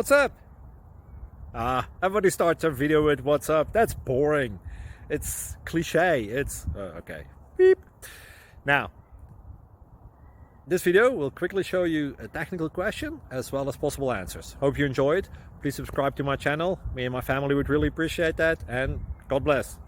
what's up? Everybody starts their video with what's up. That's boring. It's cliche. It's okay. Beep. Now, this video will quickly show you a technical question as well as possible answers. Hope you enjoyed. Please subscribe to my channel. Me and my family would really appreciate that, and God bless.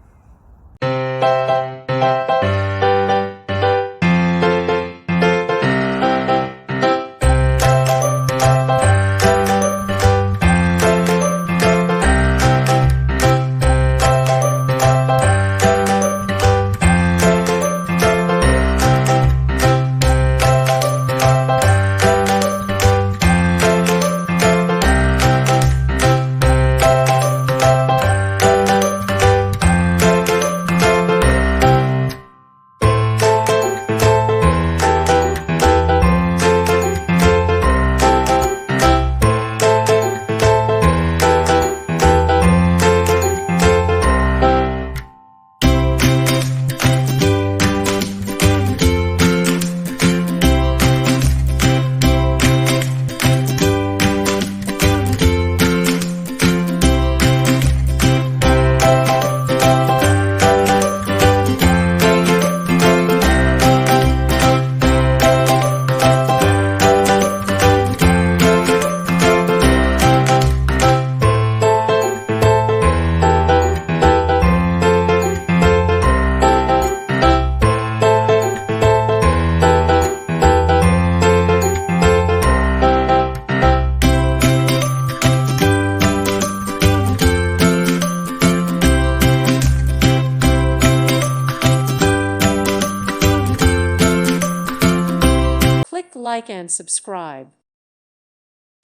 Like and subscribe.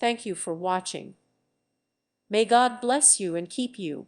Thank you for watching. May God bless you and keep you.